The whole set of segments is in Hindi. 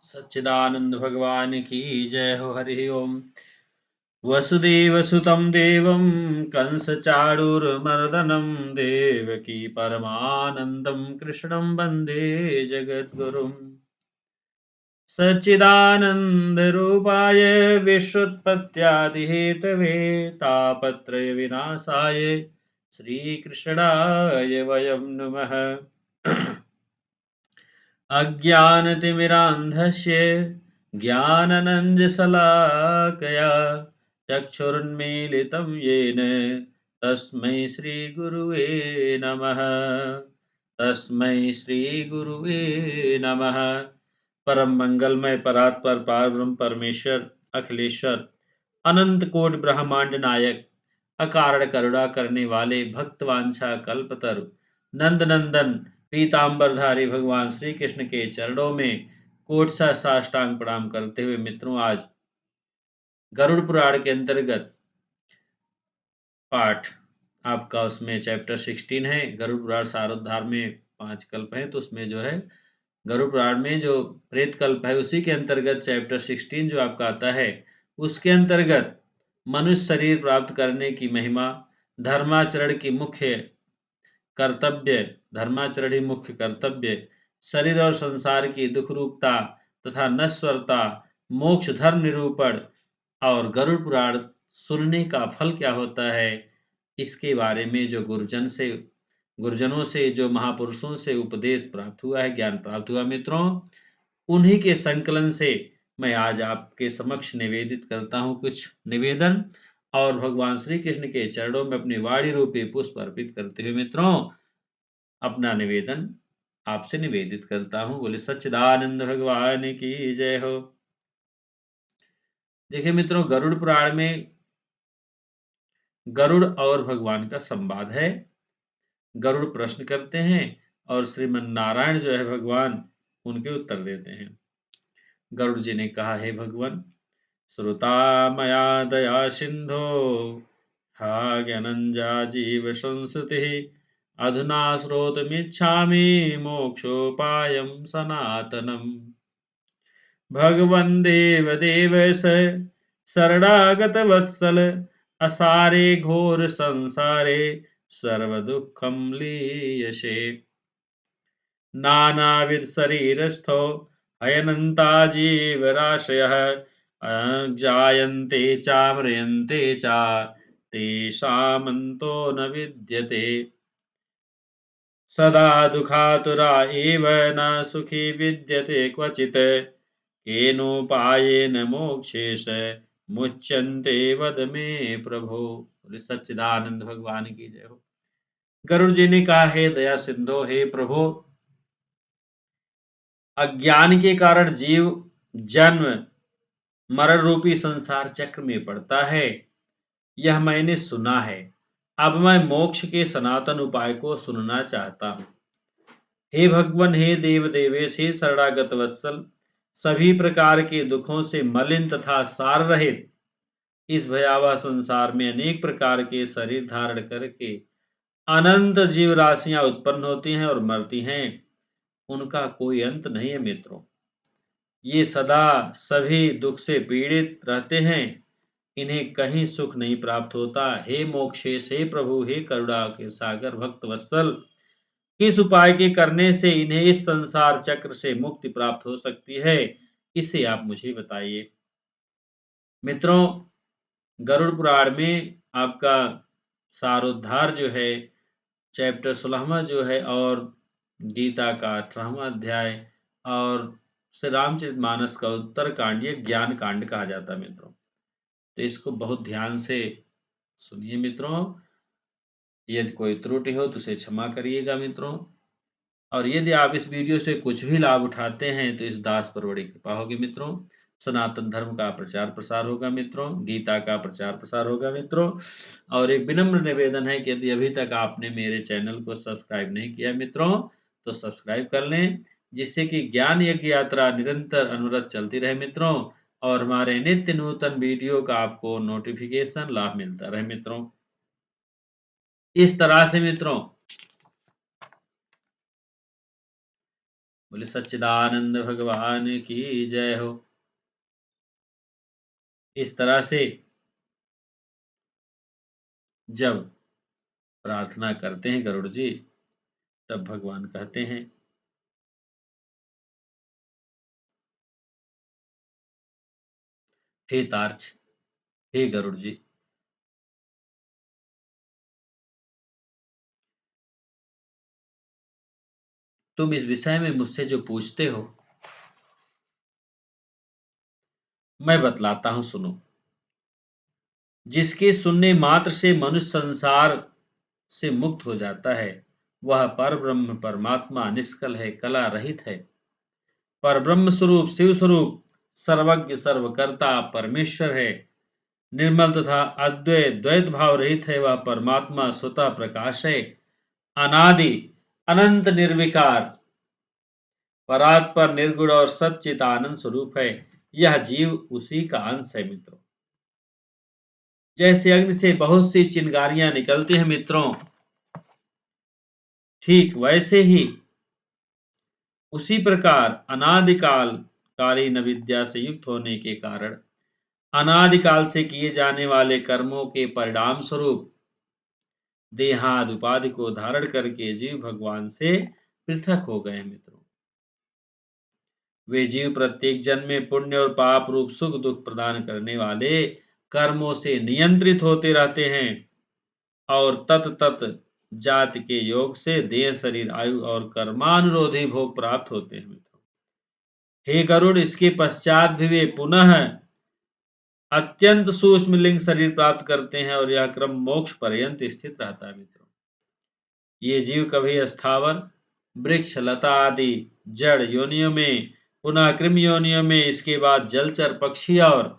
सच्चिदानंद भगवान की जय हो। हरि ओम। वसुदेव सुतं देवं कंस चाणूरमर्दनं देवकी परमानंदं कृष्णं वंदे जगद्गुरुम्। सच्चिदानंद रूपाय विश्वोत्पत्त्यादिहेतवे तापत्रय विनाशाय श्रीकृष्णाय वयं नुमः। अज्ञानतिमिरान्धस्य ज्ञाननञ्जशलाकया चक्षुरुन्मीलितं येन तस्मै श्रीगुरुवे नमः। तस्मै श्रीगुरुवे नमः। परम मंगलमय परात्पर पारब्रह्म परमेश्वर अखिलेश्वर अनंत कोटि ब्रह्मांड नायक अकारण करुणा करने वाले भक्तवांछा कल्पतरु नंद नंदन पीतांबरधारी भगवान श्री कृष्ण के चरणों में कोटसा साष्टांग प्रणाम करते हुए मित्रों, आज गरुड़ पुराण के अंतर्गत पाठ आपका उसमें चैप्टर 16 है। गरुड़ पुराण सारोद्धार में 5 कल्प हैं, तो उसमें जो है गरुड़ पुराण में जो प्रेत कल्प है उसी के अंतर्गत चैप्टर 16 जो आपका आता है, उसके अंतर्गत मनुष्य शरीर प्राप्त करने की महिमा, धर्माचरण की मुख्य कर्तव्य, धर्माचरण ही मुख्य कर्तव्य, शरीर और संसार की दुख रूपता तथा नश्वरता, मोक्ष धर्म निरूपण और गरुड़ पुराण सुनने का फल क्या होता है, इसके बारे में जो गुरुजनों से जो महापुरुषों से उपदेश प्राप्त हुआ है, ज्ञान प्राप्त हुआ मित्रों, उन्हीं के संकलन से मैं आज आपके समक्ष निवेदित करता हूँ कुछ निवेदन, और भगवान श्री कृष्ण के चरणों में अपनी वाणी रूपी पुष्प अर्पित करते हुए मित्रों अपना निवेदन आपसे निवेदित करता हूँ। बोले सच्चिदानंद भगवान की जय हो। देखिए मित्रों, गरुड़ पुराण में गरुड़ और भगवान का संवाद है। गरुड़ प्रश्न करते हैं और श्रीमन नारायण जो है भगवान उनके उत्तर देते हैं। गरुड़ जी ने कहा, हे भगवान, श्रुता मया दया सिंधो हा ज्ञानंजा जीव संस्कृति अधुना श्रोतुमिच्छामि मोक्षोपायं सनातनम्। भगवन् देवदेव शरणागत वत्सल असारे घोर संसारे सर्वदुःखं लीयसे। नानाविध शरीरस्थो हयनन्ता जीवराशयः जायन्ते च म्रियन्ते च तेषामन्तो न विद्यते। सदा दुःखातुरा एव न सुखी विद्यते क्वचित् केनोपायेन मोक्षेश मुच्यन्ते वद मे प्रभो। बोले सच्चिदानंद भगवान की जय हो। गरुड़ जी ने कहा, हे दया सिंधो, हे प्रभु, अज्ञान के कारण जीव जन्म मरण रूपी संसार चक्र में पड़ता है, यह मैंने सुना है। अब मैं मोक्ष के सनातन उपाय को सुनना चाहता हूँ। हे भगवान, हे देव देवेश, हे शरणागत वत्सल, सभी प्रकार के दुखों से मलिन तथा सार रहित इस भयावह संसार में अनेक प्रकार के शरीर धारण करके अनंत जीव राशियां उत्पन्न होती हैं और मरती हैं, उनका कोई अंत नहीं है मित्रों। ये सदा सभी दुख से पीड़ित रहते हैं, इन्हें कहीं सुख नहीं प्राप्त होता। हे मोक्षेश, हे प्रभु, हे करुणा के सागर भक्त वत्सल, किस उपाय के करने से इन्हें इस संसार चक्र से मुक्ति प्राप्त हो सकती है, इसे आप मुझे बताइए। मित्रों, गरुड़ पुराण में आपका सारोद्धार जो है चैप्टर 16वां जो है, और गीता का 18वां अध्याय, और श्री रामचरितमानस का उत्तर कांड, ये ज्ञान कांड कहा जाता है मित्रों। तो इसको बहुत ध्यान से सुनिए मित्रों। यदि कोई त्रुटि हो तो उसे क्षमा करिएगा मित्रों। और यदि आप इस वीडियो से कुछ भी लाभ उठाते हैं तो इस दास पर बड़ी कृपा होगी मित्रों। सनातन धर्म का प्रचार प्रसार होगा मित्रों, गीता का प्रचार प्रसार होगा मित्रों। और एक विनम्र निवेदन है कि यदि अभी तक आपने मेरे चैनल को सब्सक्राइब नहीं किया मित्रों, तो सब्सक्राइब कर लें, जिससे कि ज्ञान यज्ञ यात्रा निरंतर अनवरत चलती रहे मित्रों, और हमारे नित्य नूतन वीडियो का आपको नोटिफिकेशन लाभ मिलता रहे मित्रों। इस तरह से मित्रों बोले सच्चिदानंद भगवान की जय हो। इस तरह से जब प्रार्थना करते हैं गरुड़ जी, तब भगवान कहते हैं, हे तार्क्ष, हे गरुड़ जी, तुम इस विषय में मुझसे जो पूछते हो, मैं बतलाता हूं, सुनो। जिसके सुनने मात्र से मनुष्य संसार से मुक्त हो जाता है, वह परब्रह्म परमात्मा निष्कल है, कला रहित है। परब्रह्म स्वरूप शिव स्वरूप सर्वज्ञ सर्वकर्ता परमेश्वर है। निर्मल तथा अद्वैत द्वैत भाव रहित है। वह परमात्मा स्वतः प्रकाश है, अनादि अनंत निर्विकार परात्पर निर्गुण और सच्चित आनंद स्वरूप है। यह जीव उसी का अंश है मित्रों। जैसे अग्नि से बहुत सी चिंगारियां निकलती हैं मित्रों, ठीक वैसे ही उसी प्रकार अनादिकाल कालीन विद्या से युक्त होने के कारण अनादिकाल से किए जाने वाले कर्मों के परिणाम स्वरूप देहादि उपाधि को धारण करके जीव भगवान से पृथक हो गए मित्रों। वे जीव प्रत्येक जन्म में पुण्य और पाप रूप सुख दुख प्रदान करने वाले कर्मों से नियंत्रित होते रहते हैं और तत तत जाति के योग से देह शरीर आयु और कर्मानुरोधी भोग प्राप्त होते हैं मित्रों। हे गरुड़, इसके पश्चात भी वे पुनः अत्यंत सूक्ष्म लिंग शरीर प्राप्त करते हैं और यह क्रम मोक्ष पर्यंत स्थित रहता है मित्रों। ये जीव कभी स्थावर वृक्ष लता आदि जड़ योनियों में, पुनः कृमि योनियों में, इसके बाद जलचर पक्षी और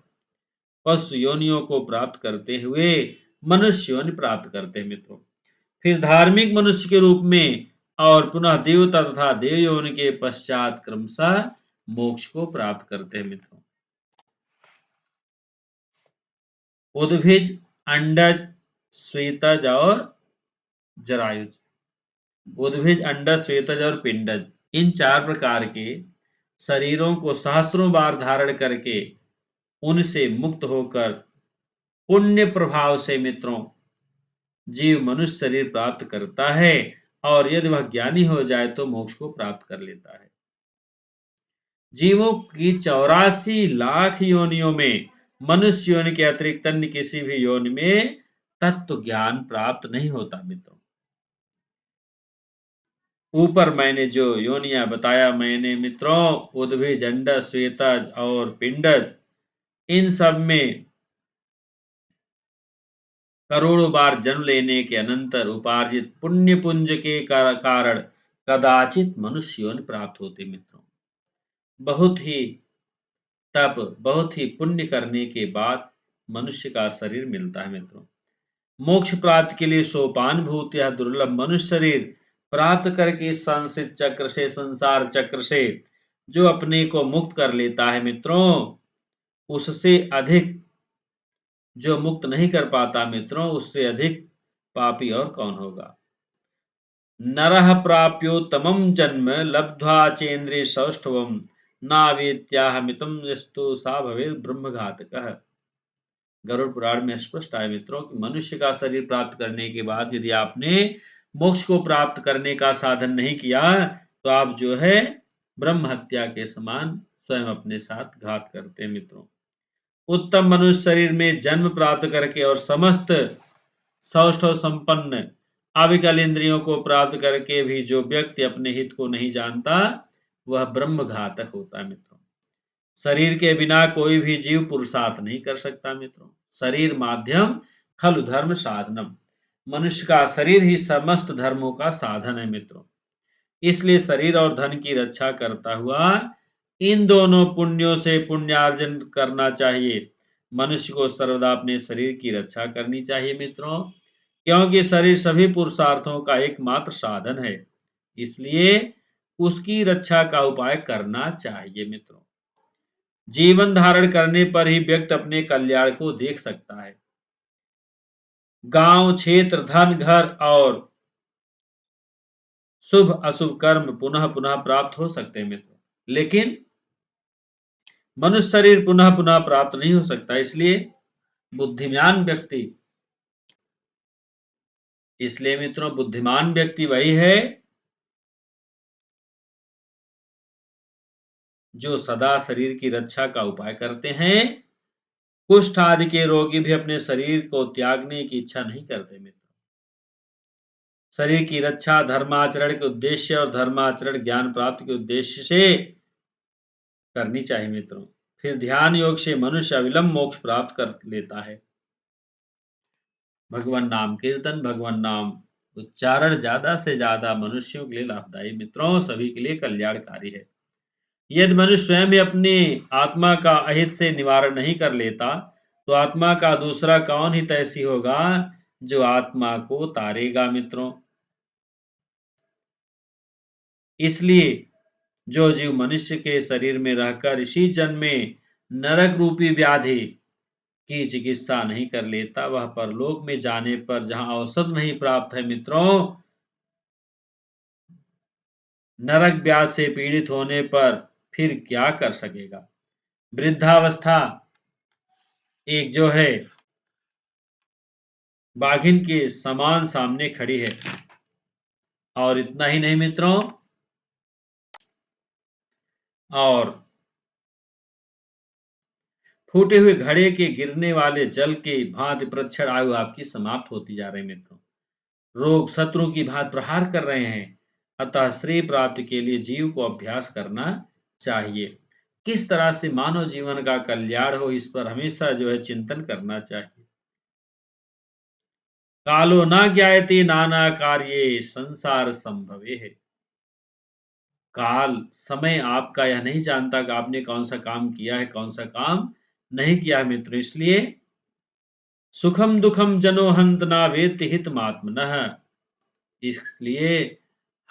पशु योनियों को प्राप्त करते हुए मनुष्य योनि प्राप्त करते हैं मित्रों। फिर धार्मिक मनुष्य के रूप में और पुनः देवता तथा देव योनि के पश्चात क्रमशः मोक्ष को प्राप्त करते हैं मित्रों। उद्भिज, अंडज, श्वेतज और जरायुज। उद्भिज, अंडज, श्वेतज और पिंडज, इन चार प्रकार के शरीरों को सहस्रों बार धारण करके उनसे मुक्त होकर पुण्य प्रभाव से मित्रों जीव मनुष्य शरीर प्राप्त करता है और यदि वह ज्ञानी हो जाए तो मोक्ष को प्राप्त कर लेता है। जीवों की 84 लाख योनियों में मनुष्य योनि के अतिरिक्त अन्य किसी भी योनि में तत्व ज्ञान प्राप्त नहीं होता मित्रों। ऊपर मैंने जो योनियां बताया मैंने मित्रों, उद्भिज, अंडज, श्वेतज और पिंडज, इन सब में करोड़ों बार जन्म लेने के अनंतर उपार्जित पुण्य पुंज के कारण कदाचित मनुष्य योनि प्राप्त होते मित्रों। बहुत ही तप, बहुत ही पुण्य करने के बाद मनुष्य का शरीर मिलता है मित्रों। मोक्ष प्राप्ति के लिए सोपान भूत यह दुर्लभ मनुष्य शरीर प्राप्त करके संसित चक्र से, संसार चक्र से जो अपने को मुक्त कर लेता है मित्रों, उससे अधिक जो मुक्त नहीं कर पाता मित्रों, उससे अधिक पापी और कौन होगा। नरः प्राप्योत्तमं जन्म लब्ध्वा चेन्द्रिय सौष्ठवम् नावेत्याहमितं यस्तु सा भवेत् ब्रह्मघातकः। गरुड़ पुराण में स्पष्ट है मित्रों कि मनुष्य का शरीर प्राप्त करने के बाद यदि आपने मोक्ष को प्राप्त करने का साधन नहीं किया तो आप जो है ब्रह्म हत्या के समान स्वयं अपने साथ घात करते हैं मित्रों। उत्तम मनुष्य शरीर में जन्म प्राप्त करके और समस्त सौष्ठव संपन्न अविकल इंद्रियों को प्राप्त करके भी जो व्यक्ति अपने हित को नहीं जानता वह ब्रह्म घातक होता है मित्रों। शरीर के बिना कोई भी जीव पुरुषार्थ नहीं कर सकता मित्रों। शरीर माध्यम खलु धर्म साधनम। मनुष्य का शरीर ही समस्त धर्मों का साधन है मित्रों। इसलिए शरीर और धन की रक्षा करता हुआ इन दोनों पुण्यों से पुण्यार्जन करना चाहिए। मनुष्य को सर्वदा अपने शरीर की रक्षा करनी चाहिए मित्रों, क्योंकि शरीर सभी पुरुषार्थों का एकमात्र साधन है। इसलिए उसकी रक्षा का उपाय करना चाहिए मित्रों। जीवन धारण करने पर ही व्यक्ति अपने कल्याण को देख सकता है। गांव, क्षेत्र, धन, घर और शुभ अशुभ कर्म पुनः पुनः प्राप्त हो सकते हैं मित्रों, लेकिन मनुष्य शरीर पुनः पुनः प्राप्त नहीं हो सकता। बुद्धिमान व्यक्ति इसलिए मित्रों बुद्धिमान व्यक्ति वही है जो सदा शरीर की रक्षा का उपाय करते हैं। कुष्ठ आदि के रोगी भी अपने शरीर को त्यागने की इच्छा नहीं करते मित्रों। शरीर की रक्षा धर्माचरण के उद्देश्य और धर्माचरण ज्ञान प्राप्ति के उद्देश्य से करनी चाहिए मित्रों। फिर ध्यान योग से मनुष्य अविलंब मोक्ष प्राप्त कर लेता है। भगवान नाम कीर्तन, भगवान नाम उच्चारण ज्यादा से ज्यादा मनुष्यों के लिए लाभदायी मित्रों, सभी के लिए कल्याणकारी है। यदि मनुष्य स्वयं भी अपनी आत्मा का अहित से निवारण नहीं कर लेता, तो आत्मा का दूसरा कौन ही तैसी होगा जो आत्मा को तारेगा मित्रों। इसलिए जो जीव मनुष्य के शरीर में रहकर इसी जन्म में नरक रूपी व्याधि की चिकित्सा नहीं कर लेता, वह परलोक में जाने पर जहां औषध नहीं प्राप्त है मित्रों, नरक व्याधि से पीड़ित होने पर फिर क्या कर सकेगा। वृद्धावस्था एक जो है बाघिन के समान सामने खड़ी है। और इतना ही नहीं मित्रों, और फूटे हुए घड़े के गिरने वाले जल के भांति प्रक्षण आयु आपकी समाप्त होती जा रही मित्रों। रोग शत्रु की भांति प्रहार कर रहे हैं। अतः श्रेय प्राप्ति के लिए जीव को अभ्यास करना चाहिए। किस तरह से मानव जीवन का कल्याण हो, इस पर हमेशा जो है चिंतन करना चाहिए। कालो न ज्ञायते नाना कार्ये संसार संभवे है। काल समय आपका यह नहीं जानता कि आपने कौन सा काम किया है, कौन सा काम नहीं किया है मित्र। इसलिए सुखम दुखम जनो हंत ना वेत्ति हितमात्मनः। इसलिए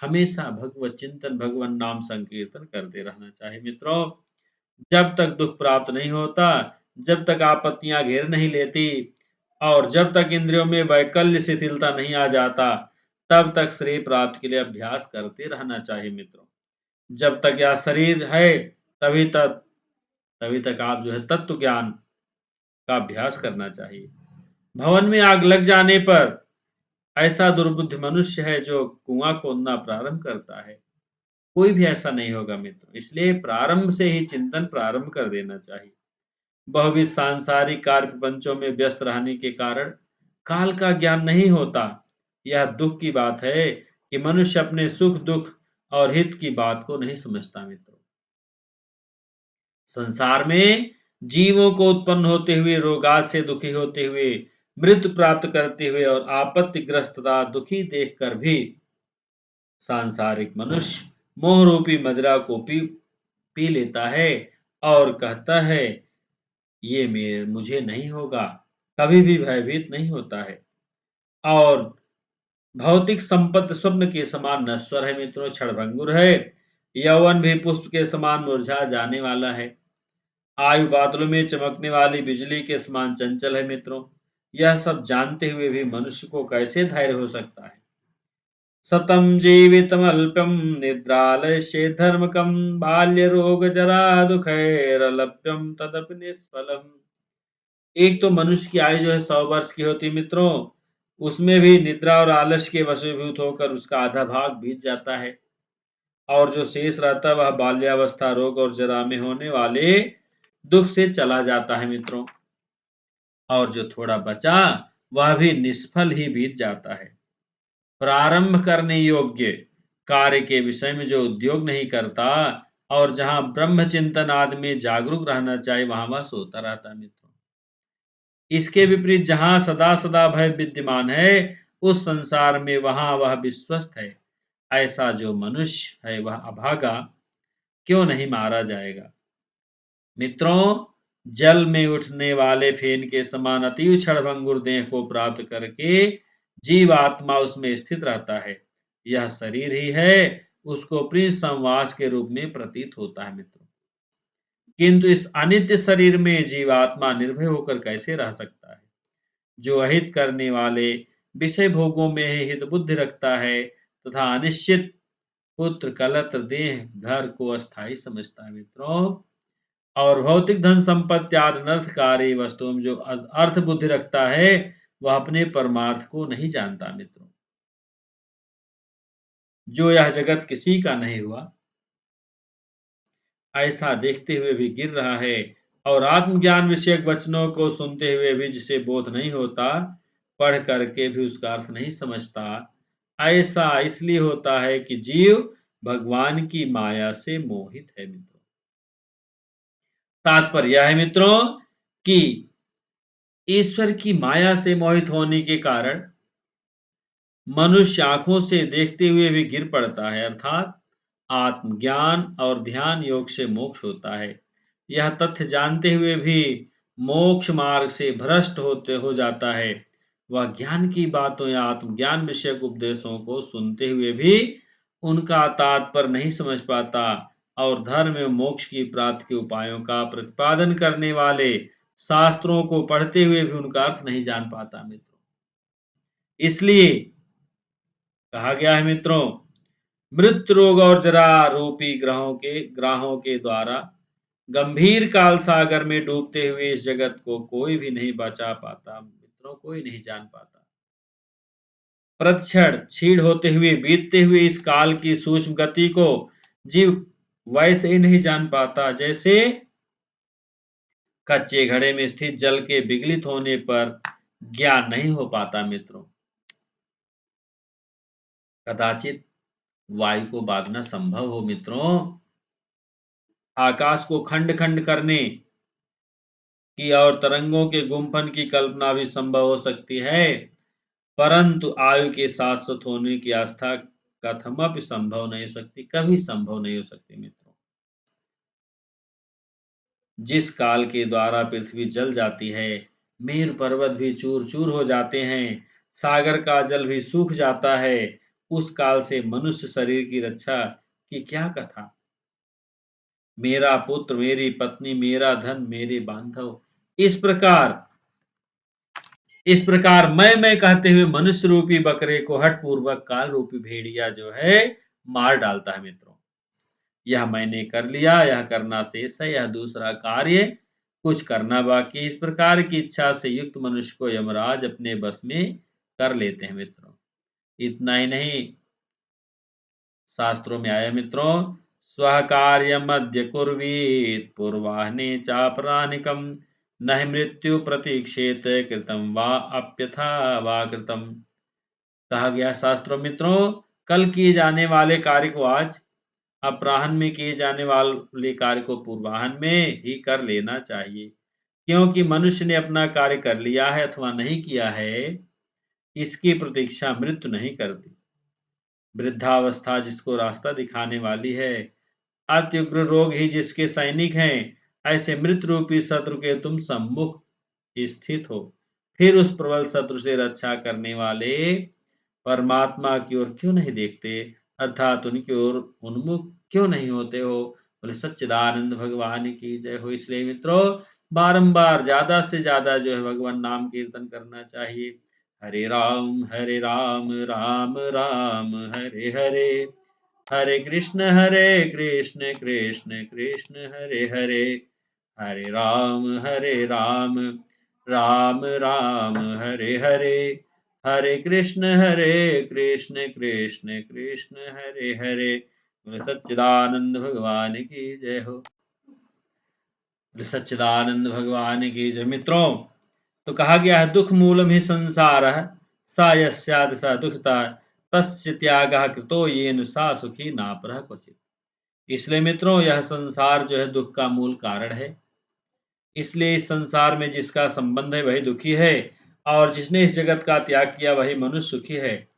हमेशा भगवत चिंतन, भगवान नाम संकीर्तन करते रहना चाहिए मित्रों। जब तक दुख प्राप्त नहीं होता, जब तक आपत्तियां घेर नहीं लेती और जब तक इंद्रियों में वैकल्य शिथिलता नहीं आ जाता, तब तक श्रेय प्राप्ति के लिए अभ्यास करते रहना चाहिए मित्रों। जब तक यह शरीर है, तभी तक तभी तक आप जो है तत्व ज्ञान का अभ्यास करना चाहिए। भवन में आग लग जाने पर ऐसा दुर्बुद्धि मनुष्य है जो कुआं खोदना प्रारंभ करता है। कोई भी ऐसा नहीं होगा मित्रों। इसलिए प्रारंभ से ही चिंतन प्रारंभ कर देना चाहिए। बहुविध सांसारिक कार्य प्रपंचों में व्यस्त रहने के कारण काल का ज्ञान नहीं होता। यह दुख की बात है कि मनुष्य अपने सुख दुख और हित की बात को नहीं समझता मित्रों। संसार में जीवों को उत्पन्न होते हुए, रोगात से दुखी होते हुए, मृत्यु प्राप्त करते हुए और आपत्तिग्रस्तता दुखी देखकर भी सांसारिक मनुष्य मोह रूपी मदिरा को पी लेता है और कहता है ये मुझे नहीं होगा, कभी भी भयभीत नहीं होता है। और भौतिक संपत्ति स्वप्न के समान नश्वर है मित्रों, क्षणभंगुर है। यौवन भी पुष्प के समान मुरझा जाने वाला है। आयु बादलों में चमकने वाली बिजली के समान चंचल है मित्रों। यह सब जानते हुए भी मनुष्य को कैसे धैर्य हो सकता है। सतम जीवितमल्पम निद्रालस्य धर्मकम बाल्य रोग जरा दुखैरलभ्यम तदपि निष्फलम। एक तो मनुष्य की आयु जो है 100 वर्ष की होती है मित्रों, उसमें भी निद्रा और आलस्य के वशीभूत होकर उसका आधा भाग बीत जाता है। और जो शेष रहता है वह बाल्यावस्था, रोग और जरा में होने वाले दुख से चला जाता है मित्रों। और जो थोड़ा बचा वह भी निष्फल ही बीत जाता है। प्रारंभ करने योग्य कार्य के विषय में जो उद्योग नहीं करता और जहां ब्रह्म चिंतन आदि में जागरूक रहना चाहिए, वहां वह सोता रहता है मित्रों। इसके विपरीत जहां सदा सदा भय विद्यमान है, उस संसार में वहां वह विश्वस्त है। ऐसा जो मनुष्य है वह अभागा क्यों नहीं मारा जाएगा। मित्रों, जल में उठने वाले फेन के समान अति क्षणभंगुर देह को प्राप्त करके जीव आत्मा उसमें स्थित रहता है। यह शरीर ही है, उसको प्रिय संवास के रूप में प्रतीत होता है मित्रों। किंतु इस अनित्य शरीर में जीवात्मा निर्भय होकर कैसे रह सकता है। जो अहित करने वाले विषय भोगों में ही हित बुद्धि रखता है तथा अनिश्चित पुत्र, कलत्र, देह, घर को अस्थाई समझता है मित्रों। और भौतिक धन संपत्ति आदि अनर्थकारी वस्तुओं में जो अर्थ बुद्धि रखता है, वह अपने परमार्थ को नहीं जानता मित्रों। जो यह जगत किसी का नहीं हुआ, ऐसा देखते हुए भी गिर रहा है, और आत्मज्ञान विषयक वचनों को सुनते हुए भी जिसे बोध नहीं होता, पढ़ करके भी उसका अर्थ नहीं समझता, ऐसा इसलिए होता है कि जीव भगवान की माया से मोहित है मित्रों। तात्पर्य यह है मित्रों कि ईश्वर की माया से मोहित होने के कारण मनुष्य आंखों से देखते हुए भी गिर पड़ता है, अर्थात आत्मज्ञान और ध्यान योग से मोक्ष होता है। यह तथ्य जानते हुए भी मोक्ष मार्ग से भ्रष्ट होते हो जाता है। वह ज्ञान की बातों या आत्मज्ञान विषयक उपदेशों को सुनते हुए भी उनका तात्पर्य नहीं समझ पाता, और धर्म एवं मोक्ष की प्राप्ति के उपायों का प्रतिपादन करने वाले शास्त्रों को पढ़ते हुए भी उनका अर्थ नहीं जान पाता मित्रों। इसलिए कहा गया है मित्रों, मृत्यु, रोग और जरा रूपी ग्रहों के द्वारा गंभीर काल सागर में डूबते हुए इस जगत को कोई भी नहीं बचा पाता मित्रों, कोई नहीं जान पाता। प्रतिक्षण क्षीण होते हुए बीतते हुए इस काल की सूक्ष्म गति को जीव वैसे ही नहीं जान पाता, जैसे कच्चे घड़े में स्थित जल के विगलित होने पर ज्ञान नहीं हो पाता मित्रों। कदाचित वायु को बांधना संभव हो मित्रों, आकाश को खंड खंड करने की और तरंगों के गुंफन की कल्पना भी संभव हो सकती है, परंतु आयु के शाश्वत होने की आस्था कथमपि संभव नहीं हो सकती, कभी संभव नहीं हो सकती मित्रों। जिस काल के द्वारा पृथ्वी जल जाती है, मेरु पर्वत भी चूर चूर हो जाते हैं, सागर का जल भी सूख जाता है, उस काल से मनुष्य शरीर की रक्षा की क्या कथा। मेरा पुत्र, मेरी पत्नी, मेरा धन, मेरे बांधव, इस प्रकार मैं कहते हुए मनुष्य रूपी बकरे को हठ पूर्वक काल रूपी भेड़िया जो है मार डालता है मित्रों। यह मैंने कर लिया, यह करना शेष है, यह दूसरा कार्य कुछ करना बाकी। इस प्रकार की इच्छा से युक्त मनुष्य को यमराज अपने बस में कर लेते हैं मित्रों। इतना ही नहीं, शास्त्रों में आया मित्रों, स्वकार्यमद्य कुर्वीत पूर्वाह्ने चापरानिकम न हि मृत्यु प्रतीक्षेत कृतम वा अप्यथा वा कृतम। कहा गया शास्त्रों मित्रों, कल किए जाने वाले कार्य को आज, अपराह्न में किए जाने वाले कार्य को पूर्वाह्न में ही कर लेना चाहिए, क्योंकि मनुष्य ने अपना कार्य कर लिया है अथवा नहीं किया है, इसकी प्रतीक्षा मृत्यु नहीं करती। वृद्धावस्था जिसको रास्ता दिखाने वाली है, अति उग्र रोग ही जिसके सैनिक हैं, ऐसे मृत्यु रूपी शत्रु के तुम सम्मुख स्थित हो, फिर उस प्रबल शत्रु से रक्षा करने वाले परमात्मा की ओर क्यों नहीं देखते, अर्थात उनकी ओर उन्मुख क्यों नहीं होते हो। बोले सच्चिदानंद भगवान की जय हो। इसलिए मित्रों, बारंबार ज्यादा से ज्यादा जो है भगवान नाम कीर्तन करना चाहिए। हरे राम राम राम हरे हरे, हरे कृष्ण कृष्ण कृष्ण हरे हरे, हरे राम राम राम हरे हरे, हरे कृष्ण कृष्ण कृष्ण हरे हरे। बोले सच्चिदानंद भगवान की जय हो। बोले सच्चिदानंद भगवान की जय। मित्रों, तो कहा गया है दुख मूलम ही संसार सा यस्याद सा दुखता तस्य त्यागः कृतो येन सा सुखी नापरः क्वचित्। इसलिए मित्रों, यह संसार जो है दुख का मूल कारण है। इसलिए इस संसार में जिसका संबंध है वही दुखी है, और जिसने इस जगत का त्याग किया वही मनुष्य सुखी है।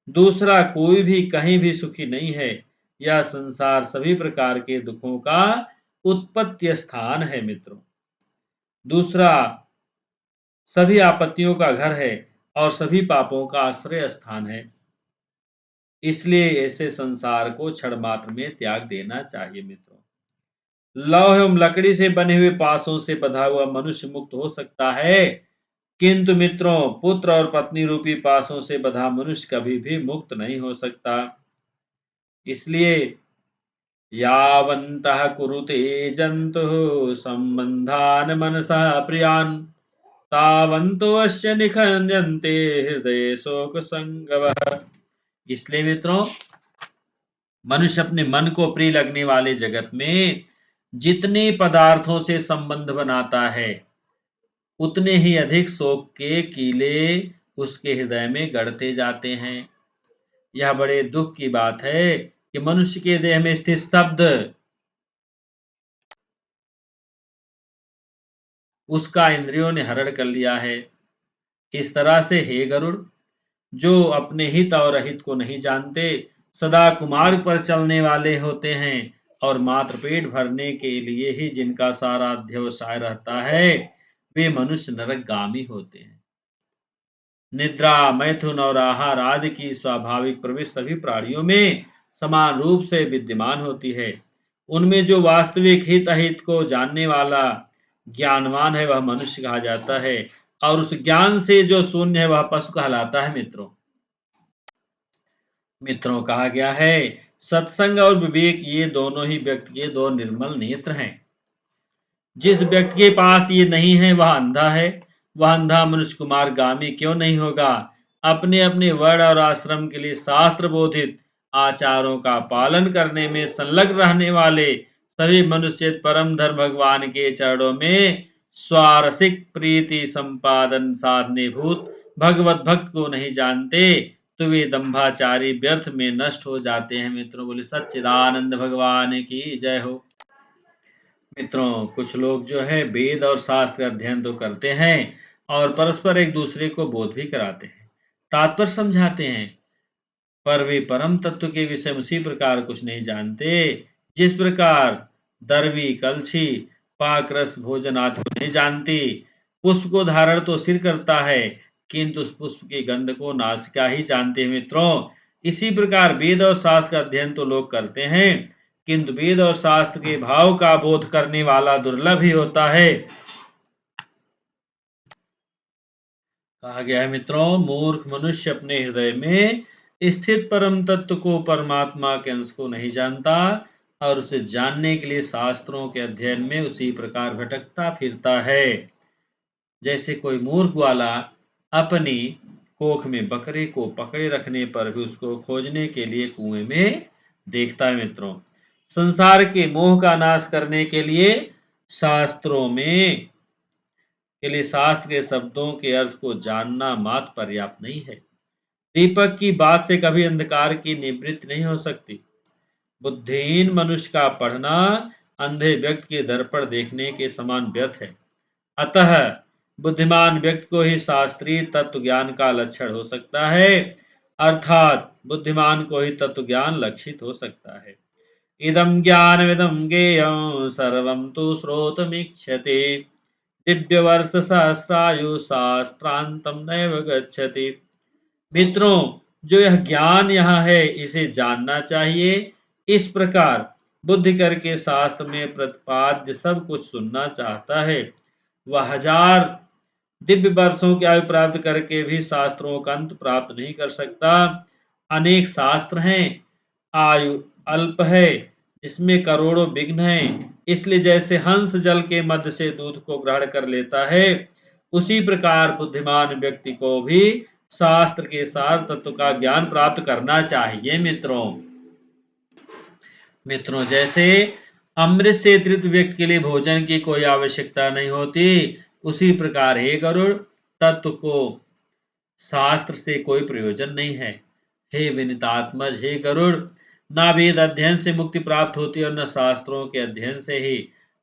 दूसरा कोई भी कहीं भी सुखी नहीं है। यह संसार सभी प्रकार के दुखों का उत्पत्ति स्थान है मित्रों। दूसरा सभी आपत्तियों का घर है और सभी पापों का आश्रय स्थान है। इसलिए ऐसे संसार को क्षण मात्र में त्याग देना चाहिए मित्रों। लौह एवं लकड़ी से बने हुए पासों से बंधा हुआ मनुष्य मुक्त हो सकता है, किंतु मित्रों पुत्र और पत्नी रूपी पासों से बंधा मनुष्य कभी भी मुक्त नहीं हो सकता। इसलिए यावन्तः कुरुते जन्तुः सम्बन्धान् मनसा प्रियान् तावन्तो अस्य निखन्यन्ते हृदये शोकसंगवः। इसलिए मित्रों, मनुष्य अपने मन को प्रिय लगने वाले जगत में जितने पदार्थों से संबंध बनाता है, उतने ही अधिक शोक के कीले उसके हृदय में गढ़ते जाते हैं। यह बड़े दुख की बात है कि मनुष्य के देह में स्थित शब्द उसका इंद्रियों ने हरण कर लिया है। इस तरह से हे गरुड़, जो अपने हित और अहित को नहीं जानते, सदा कुमार्ग पर चलने वाले होते हैं और मात्र पेट भरने के लिए ही जिनका सारा अध्यवसाय रहता है, वे मनुष्य नरकगामी होते हैं। निद्रा, मैथुन और आहार आदि की स्वाभाविक प्रवृत्ति सभी प्राणियों में समान रूप से विद्यमान होती है। उनमें जो वास्तविक हित अहित को जानने वाला ज्ञानवान है, वह मनुष्य कहा जाता है, और उस ज्ञान से जो शून्य है, वह पशु कहलाता है। मित्रों कहा गया है, सत्संग और विवेक ये दोनों ही व्यक्ति के दो निर्मल नेत्र हैं। जिस व्यक्ति के पास ये नहीं है, वह अंधा है। वह अंधा मनुष्य कुमार गामी क्यों नहीं होगा? अपने अपने वर्ण और आश्रम के लिए शास्त्र बोधित आचारों का पालन करने में संलग्न रहने वाले सभी मनुष्य परम धर्म भगवान के चरणों में स्वारसिक प्रीति संपादन साधने भूत भगवत भक्त को नहीं जानते, तो वे दंभाचारी व्यर्थ में नष्ट हो जाते हैं। मित्रों, बोले सच्चिदानंद भगवान की जय हो। मित्रों, कुछ लोग जो है वेद और शास्त्र का अध्ययन तो करते हैं और परस्पर एक दूसरे को बोध भी कराते हैं, तात्पर्य समझाते हैं, पर वे परम तत्व के विषय में उसी प्रकार कुछ नहीं जानते। जिस प्रकार दरवी कलछी पाक रस भोजन आदि को नहीं जानती, पुष्प को धारण तो सिर करता है, किंतु उस पुष्प की गंध को नासिका ही जानते हैं। मित्रों, इसी प्रकार वेद और शास्त्र का अध्ययन तो लोग करते हैं, किंतु वेद और शास्त्र के भाव का बोध करने वाला दुर्लभ ही होता है। कहा गया है मित्रों, मूर्ख मनुष्य अपने हृदय में स्थित परम तत्व को, परमात्मा के अंश को नहीं जानता और उसे जानने के लिए शास्त्रों के अध्ययन में उसी प्रकार भटकता फिरता है। जैसे कोई मूर्ख वाला अपनी कोख में बकरे को पकड़े रखने पर भी उसको खोजने के लिए कुएं में देखता है। मित्रों, संसार के मोह का नाश करने के लिए शास्त्रों में के लिए शास्त्र के शब्दों के अर्थ को जानना मात्र पर्याप्त नहीं है। दीपक की बात से कभी अंधकार की निवृत्ति नहीं हो सकती। बुद्धिहीन मनुष्य का पढ़ना अंधे व्यक्ति के दर्पण देखने के समान व्यर्थ है। अतः बुद्धिमान व्यक्ति को ही शास्त्रीय तत्व ज्ञान का लक्षण हो सकता है, अर्थात बुद्धिमान को ही तत्व ज्ञान लक्षित हो सकता है। इदं ज्ञानमिदं ज्ञेयं सर्वं तु श्रोतमीक्षते दिव्यवर्ष सहस्रायु शास्त्रांतम नैव गच्छति। मित्रों, जो यह ज्ञान यहाँ है, इसे जानना चाहिए। इस प्रकार बुद्धि करके शास्त्र में प्रतिपाद्य सब कुछ सुनना चाहता है। वह हजार दिव्य वर्षों की आयु प्राप्त करके भी शास्त्रों का अंत प्राप्त नहीं कर सकता। अनेक शास्त्र हैं, आयु अल्प है, जिसमें करोड़ों विघ्न हैं। इसलिए जैसे हंस जल के मध्य से दूध को ग्रहण कर लेता है, उसी प्रकार बुद्धिमान व्यक्ति को भी शास्त्र के सार तत्व का ज्ञान प्राप्त करना चाहिए। मित्रों, जैसे अमृत से तृप्त व्यक्ति के लिए भोजन की कोई आवश्यकता नहीं होती, उसी प्रकार हे गरुड़, तत्व को शास्त्र से कोई प्रयोजन नहीं है। हे विनितात्मज, हे गरुड़, ना वेद अध्ययन से मुक्ति प्राप्त होती है और न शास्त्रों के अध्ययन से ही।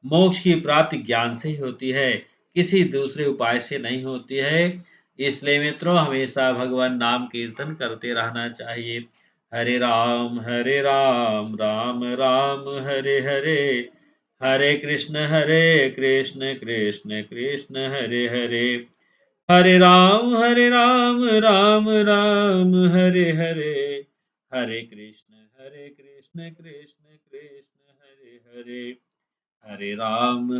मोक्ष की प्राप्ति ज्ञान से ही होती है, किसी दूसरे उपाय से नहीं होती है। इसलिए मित्रों, हमेशा भगवान नाम कीर्तन करते रहना चाहिए। हरे राम राम राम हरे हरे, हरे कृष्ण कृष्ण कृष्ण हरे हरे, हरे राम राम राम हरे हरे, हरे कृष्ण कृष्ण कृष्ण हरे हरे, हरे राम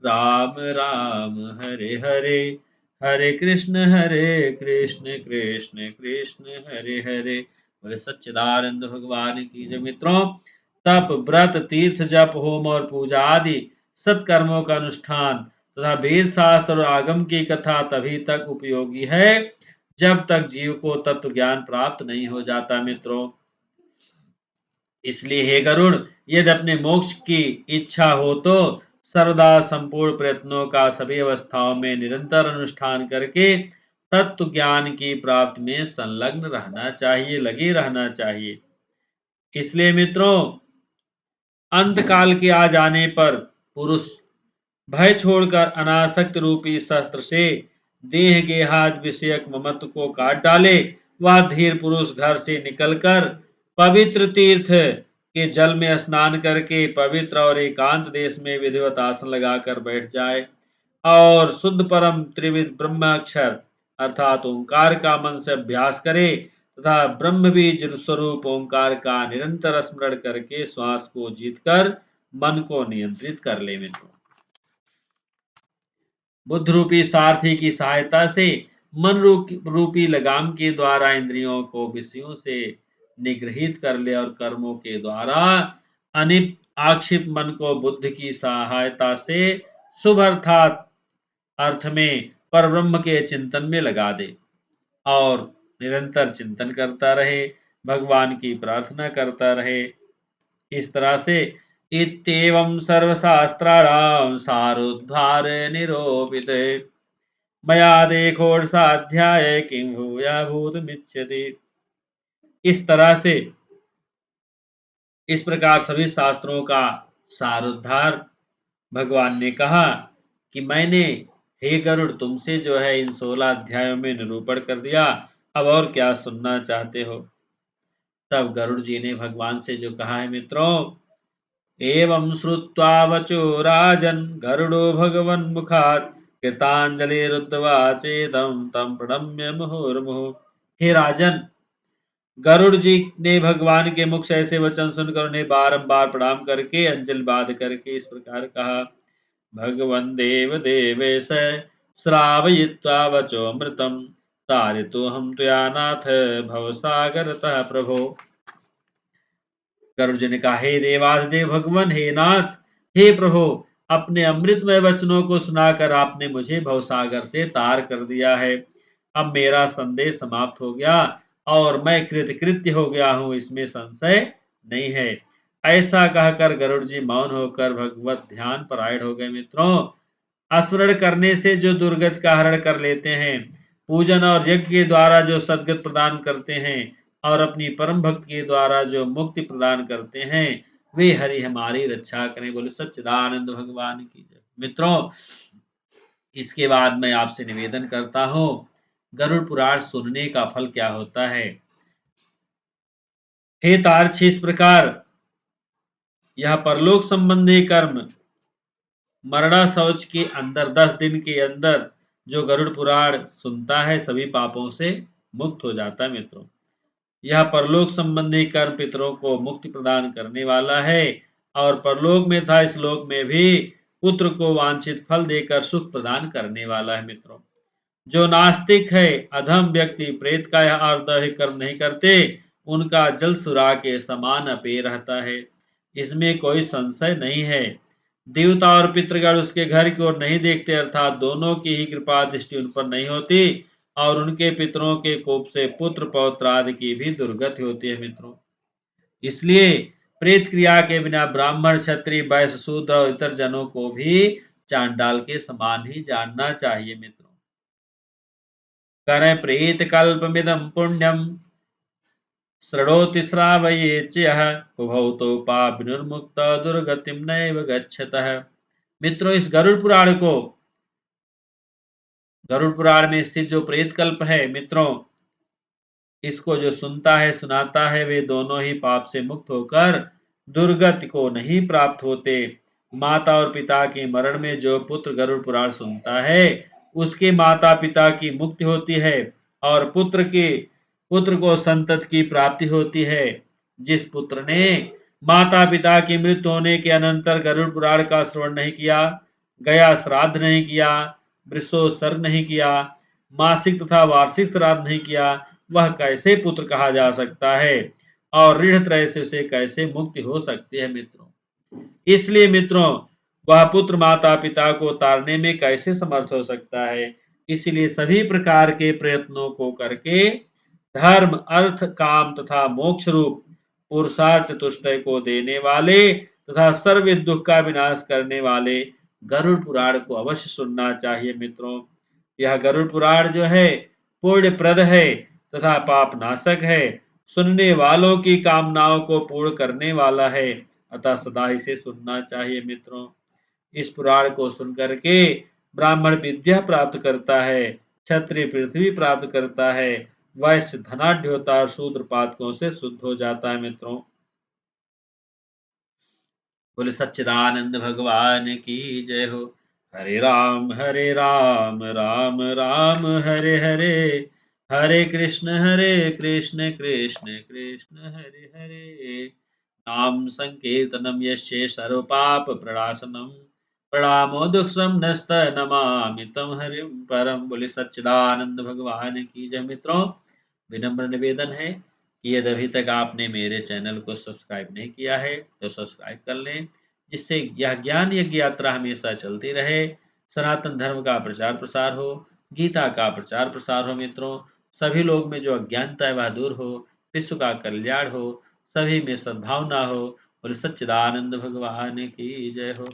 राम राम हरे हरे, हरे कृष्ण कृष्ण कृष्ण हरे हरे। बोले सच्चिदानंद भगवान की जय। मित्रों, तप, व्रत, तीर्थ, जप, होम और पूजा आदि सत्कर्मों का अनुष्ठान तथा वेद शास्त्र और आगम की कथा तभी तक उपयोगी है जब तक जीव को तत्व ज्ञान प्राप्त नहीं हो जाता। मित्रों, इसलिए हे गरुड़, यदि अपने मोक्ष की इच्छा हो तो सर्वदा संपूर्ण प्रयत्नों का सभी अवस्थाओं में निरंतर अनुष्ठान करके तत्व ज्ञान की प्राप्ति में संलग्न रहना चाहिए, लगे रहना चाहिए। इसलिए मित्रों, अंत काल के आ जाने पर पुरुष भय छोड़कर अनासक्त रूपी शस्त्र से देह गेहाद विषयक ममत्व को काट डाले। वह धीर पुरुष घर से निकलकर पवित्र तीर्थ के जल में स्नान करके पवित्र और एकांत देश में विधिवत आसन लगाकर बैठ जाए और शुद्ध परम त्रिविध ब्रह्माक्षर अर्थात ओंकार का मन से अभ्यास करे तथा ब्रह्म बीज स्वरूप ओंकार का निरंतर स्मरण करके श्वास को जीतकर मन को नियंत्रित कर ले। मित्रों, बुद्ध रूपी सारथी की सहायता से मन रूपी लगाम के द्वारा इंद्रियों को विषयों से निगृहित कर ले और कर्मों के द्वारा अनिप आक्षिप मन को बुद्ध की सहायता से शुभ अर्थात अर्थ में पर ब्रह्म के चिंतन में लगा दे और निरंतर चिंतन करता रहे, भगवान की प्रार्थना करता रहे। इस तरह से इत्येवं सर्वशास्त्राणां सारोद्धार निरूपित मया देखोऽसाध्याय किं भूया भूतमिच्छति। इस तरह से इस प्रकार सभी शास्त्रों का सारोद्धार भगवान ने कहा कि मैंने हे गरुड़ तुमसे जो है इन 16 अध्यायों में निरूपण कर दिया, अब और क्या सुनना चाहते हो। तब गरुड़ जी ने भगवान से जो कहा है मित्रों, एवं श्रुत्वा वचो राजन् गरुडो भगवन्मुखात् कृताञ्जलिरुद्धवा चेदं तं प्रणम्य मुहुर्मुहुः। हे राजन, गरुड़ जी ने भगवान के मुख से ऐसे वचन सुनकर उन्हें बारंबार प्रणाम करके अंजलि बांध करके इस प्रकार कहा, भगवन् देव देवेश श्रावयित्वा वचोऽमृतं तारितोऽहं त्वया नाथ भवसागरतः प्रभो। गरुड़ जी ने कहा, हे देवाधिदेव भगवान, हे नाथ, हे प्रभु, अपने अमृतमय वचनों को सुनाकर आपने मुझे भवसागर से तार कर दिया है। अब मेरा संदेश समाप्त हो गया और मैं कृतकृत्य हो गया हूं, इसमें संशय नहीं है। ऐसा कहकर गरुड़ जी मौन होकर भगवत ध्यान परायण हो गए। मित्रों, स्मरण करने से जो दुर्गत का हरण कर लेते हैं, पूजन और यज्ञ के द्वारा जो सद्गत प्रदान करते हैं और अपनी परम भक्त के द्वारा जो मुक्ति प्रदान करते हैं, वे हरि हमारी रक्षा करें। बोले सच्चिदानंद भगवान की जय। मित्रों, इसके बाद मैं आपसे निवेदन करता हूं, गरुड़ पुराण सुनने का फल क्या होता है। हे तारछी, इस प्रकार यह परलोक संबंधी कर्म मरड़ा शौच के अंदर 10 दिन के अंदर जो गरुड़ पुराण सुनता है सभी पापों से मुक्त हो जाता है। मित्रों, यह परलोक संबंधी कर्म पितरों को मुक्ति प्रदान करने वाला है और परलोक में था इस लोक में भी पुत्र को वांछित फल देकर सुख प्रदान करने वाला है। मित्रों, जो नास्तिक है, अधम व्यक्ति, प्रेत का यह दैहिक कर्म नहीं करते, उनका जल सुरा के समान अपेय रहता है, इसमें कोई संशय नहीं है। देवता और पितृगण उसके घर की ओर नहीं देखते, अर्थात दोनों की ही कृपा दृष्टि उन पर नहीं होती और उनके पितरों के कोप से पुत्र पौत्र आदि की भी दुर्गति होती है। मित्रों, इसलिए प्रेत क्रिया के बिना ब्राह्मण, क्षत्रिय, वैश्य, शूद्र और इतर जनों को भी चांडाल के समान ही जानना चाहिए। मित्रों, करें प्रेत कल्पमिदं पुण्यम श्रृणोति श्रावयेत् यः उभौ तो पापविनिर्मुक्त दुर्गतिं नैव गच्छतः। मित्रों, इस गरुड़ पुराण में स्थित जो प्रेत कल्प है, मित्रों, इसको जो सुनता है, सुनाता है, वे दोनों ही पाप से मुक्त होकर दुर्गति को नहीं प्राप्त होते। माता और पिता के मरण में जो पुत्र गरुड़ पुराण सुनता है, उसके माता पिता की मुक्ति होती है और पुत्र को संतति की प्राप्ति होती है। जिस पुत्र ने माता पिता की मृत्यु होने के अनंतर गरुड़ पुराण का श्रवण नहीं किया, गया श्राद्ध नहीं किया, वृषोत्सर्ग नहीं किया, मासिक तथा वार्षिक श्राद्ध नहीं किया, वह कैसे पुत्र कहा जा सकता है और ऋण त्रय से उसे कैसे मुक्ति हो सकती है मित्रों। इसलिए मित्रों, वह पुत्र माता पिता को तारने में कैसे समर्थ हो सकता है। इसलिए सभी प्रकार के प्रयत्नों को करके धर्म, अर्थ, काम तथा मोक्ष रूप पुरुषार्थ चतुष्टय को देने वाले तथा सर्व दुख का विनाश करने वाले गरुड़ पुराण को अवश्य सुनना चाहिए मित्रों। यह गरुड़ पुराण जो है पुण्य प्रद है तथा पाप नाशक है। सुनने वालों की कामनाओं को पूर्ण करने वाला है, अतः सदा इसे सुनना चाहिए मित्रों। इस पुराण को सुनकर के ब्राह्मण विद्या प्राप्त करता है, क्षत्रिय पृथ्वी प्राप्त करता है, वैश्य धनाढ्य होता है और शूद्र पातकों से शुद्ध हो जाता है मित्रों। बोले सच्चिदानंद भगवान की जय हो। हरे राम राम राम हरे हरे, हरे कृष्ण कृष्ण कृष्ण हरे हरे। नाम संकीर्तनम यस्य सर्व पाप प्रणाशनम, प्रणामो दुःखम नस्त नमामि तम हरिम परम। बोले सच्चिदानंद भगवान की जय मित्रों। विनम्र निवेदन है कि यदि अभी तक आपने मेरे चैनल को सब्सक्राइब नहीं किया है तो सब्सक्राइब कर लें, जिससे यह ज्ञान यज्ञ यात्रा हमेशा चलती रहे, सनातन धर्म का प्रचार प्रसार हो, गीता का प्रचार प्रसार हो मित्रों, सभी लोग में जो अज्ञानता है वह दूर हो, विश्व का कल्याण हो, सभी में सद्भावना हो। बोले सच्चिदानंद भगवान की जय हो।